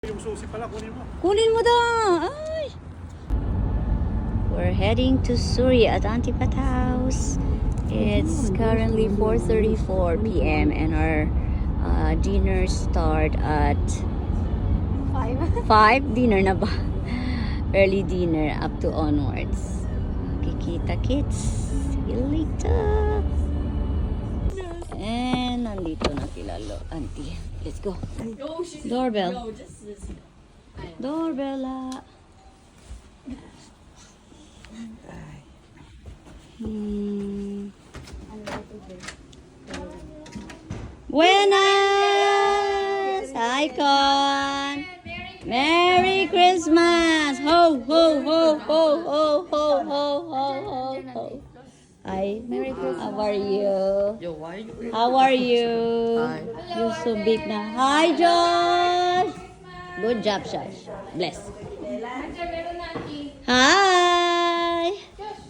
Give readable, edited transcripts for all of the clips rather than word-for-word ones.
Yung susi pala, kunin mo. Kunin mo daw! Ay! We're heading to Suri at Antipat House. It's currently 4:34 p.m. and our dinner start at 5. Dinner na ba? Early dinner up to onwards. Kikita kids. See you later. And nandito na kilalo, auntie. Let's go. Doorbell. Doorbell. Buenas! Icon! Merry Christmas! Ho, ho, ho, ho, ho, ho, ho, ho, ho, ho. Hi. Merry Christmas. How are you? Yo, why are you? How are you? Hi. You're so big na. Hi, Josh! Good job, Josh. Bless. Hi!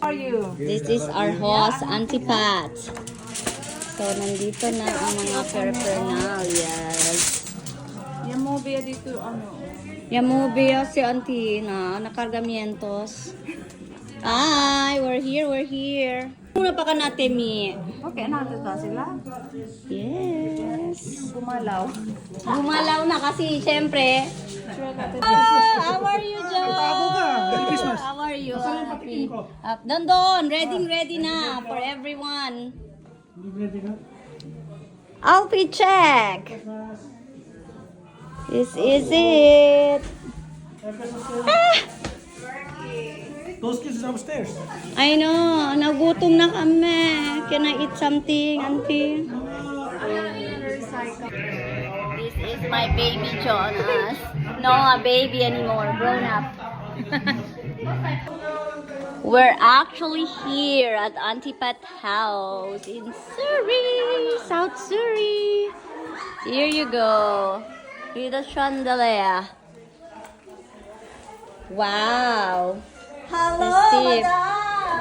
How are you? This is our host, Auntie Pat. So, nandito na ang mga paraphernalias. Yung mobile dito, ano? Yamubia si Auntie na nakargamientos. Hi! We're here. Muna pa ka natin, Mi. Okay, natin ba sila? Yes. Gumalaw. Gumalaw na kasi, syempre. How are you, John? How are you? Happy. Doon. Ready na for everyone. Outfit check. This is it. Those kids is upstairs. I know. Nagutom na kami. Can I eat something, Auntie? This is my baby Jonas. No, a baby anymore. Grown up. We're actually here at Auntie Pat House in Surrey, South Surrey. Here you go. With the chandelier. Wow. Hello, Steve.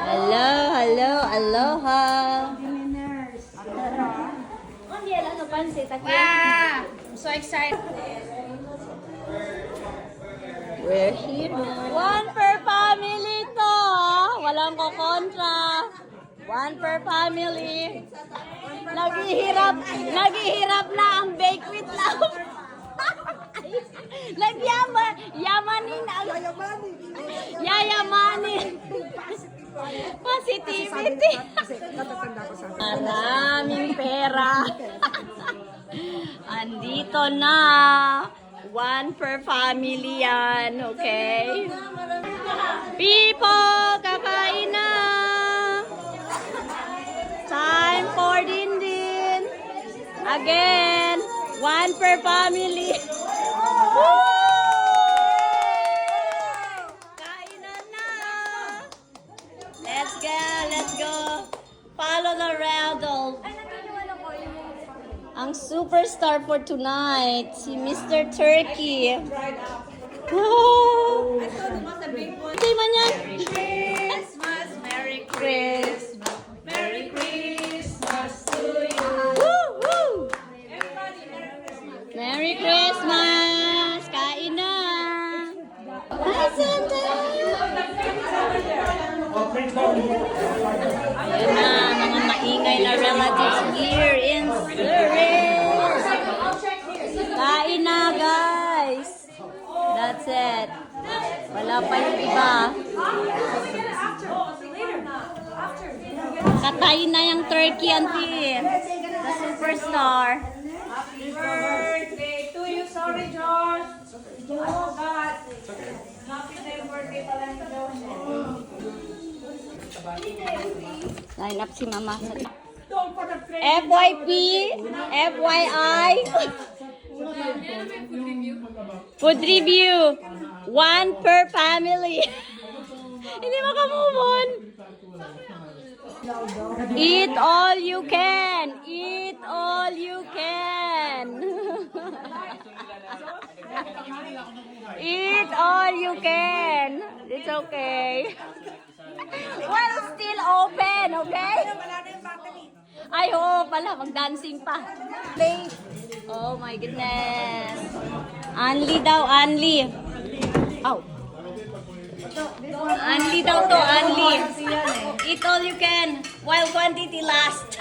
madam! Aloha. Wow! I'm so excited. We're here. One per family to. Walang kokontra. One per family. Naghihirap na ang bake with love. Yamanin ang yayamanin. Positivity. Maraming pera. Andito na. One per family yan, okay? People, kakain na. Time for din. Again, one per family. Woo! Kainan na. Let's go. Follow the raddle. Ang superstar for tonight, si Mr. Turkey. Wow! Say man yan. Merry Christmas! Merry Christmas to you! Woo! Woo! Merry Christmas! Kain na! Hi, Santa! Ayan na, mga maingay na relatives here in Surrey. Kain na, guys! That's it. Wala pa yung iba. Katayin na yung turkey, Auntie. The superstar. Happy birthday to you! Sorry, George! Oh, God! Happy birthday pala ni George. Line up si Mama. FYP, FYI. Food review. One per family. Hindi maka-move on. Eat all you can. Eat all you can. Eat all you can. It's okay. Well, still open, okay? Ay, oo pala, mag-dancing pa. Late. Oh my goodness. Anli daw, Anli. Aw. Anli daw to, Anli. Eat all you can while quantity lasts.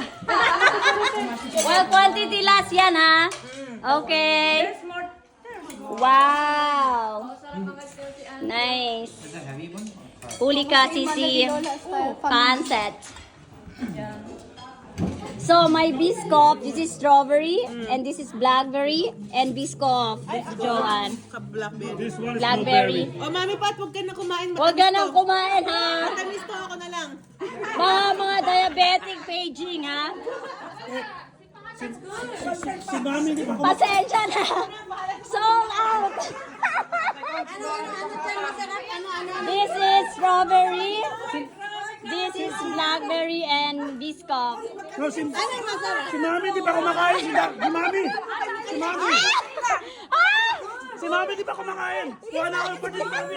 While quantity lasts yan, ha? Okay. Wow. Nice. Huli ka, Sisi. Pancet. So, my biscoff, this is strawberry, and this is blackberry, and biscoff, this is Joanne. Blackberry. This one is Blackberry. Oh, Mami Pat, huwag ka na kumain. Huwag ka nang kumain, ha? Matamis to ako na lang. Mga diabetic paging, ha? Si Mami, di ba? Pasensya na. Sold out. This is strawberry. This is blackberry and biscoff. No, si Mami, di ba kumakain? Si Mami. Si Mami. Ah! Si Mami, di ba kumakain? Kuha na ako yung birthday ni Mami.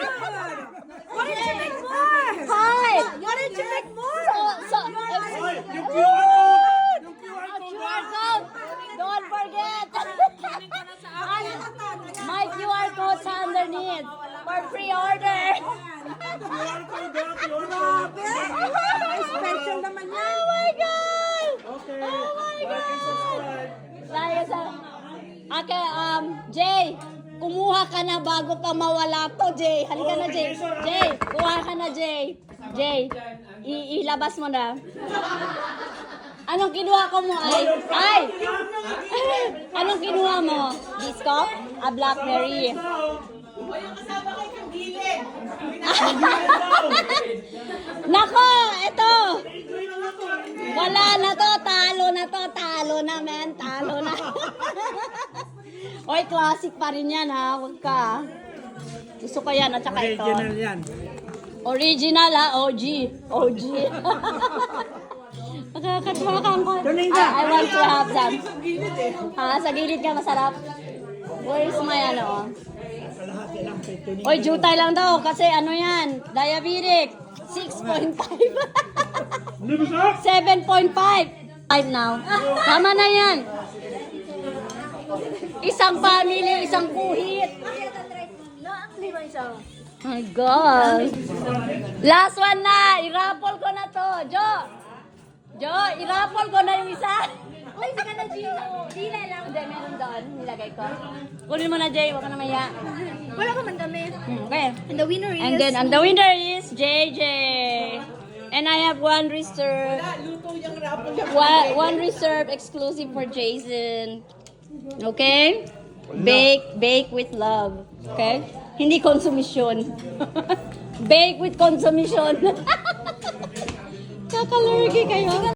What did you make more? Hi. What did you make more? Hoy, yung QR code. Yung QR code. QR code. Don't forget. My QR code's underneath for pre-order. QR code, QR code. Special naman yan. Oh my God! Okay. Oh my Like and God! subscribe. Dahil sa... Okay, Jay, kumuha ka na bago pa mawala to, Jay. Halika na, Jay. Jay, kuha ka na, Jay. Jay, ilabas mo na. Anong kinuha ko mo, ay? Ay! Anong kinuha mo? Biscoff? Blackberry. Nako, ito. Wala na to, talo na, men, talo na. Oy, classic pa rin yan, ha, huwag ka. Gusto ko yan, at saka ito. Original yan. Original, ha, OG. OG. Nakakatawa kang ko. I want to have some. Ha, sa gilid ka, masarap. Where is my ano? Oy, jutay lang daw, kasi ano yan, diabetic. 6.5. 7.5. 5 now. Tama na yan. Isang family, isang kuhit. Oh my God. Last one na. I-raffle ko na to. Jo, i-raffle ko na yung isa. Uy, sige na, Gio. Di na lang. Hindi, meron doon. Nilagay ko. Kunin mo na, Jay. Huwag ka na maya. Wala ka man kami. Okay. And the winner is... And the winner is JJ. And I have one reserve. One reserve exclusive for Jason. Okay? Bake with love. Okay? Hindi konsumisyon. Bake with consumption. Kakalurgi kayo.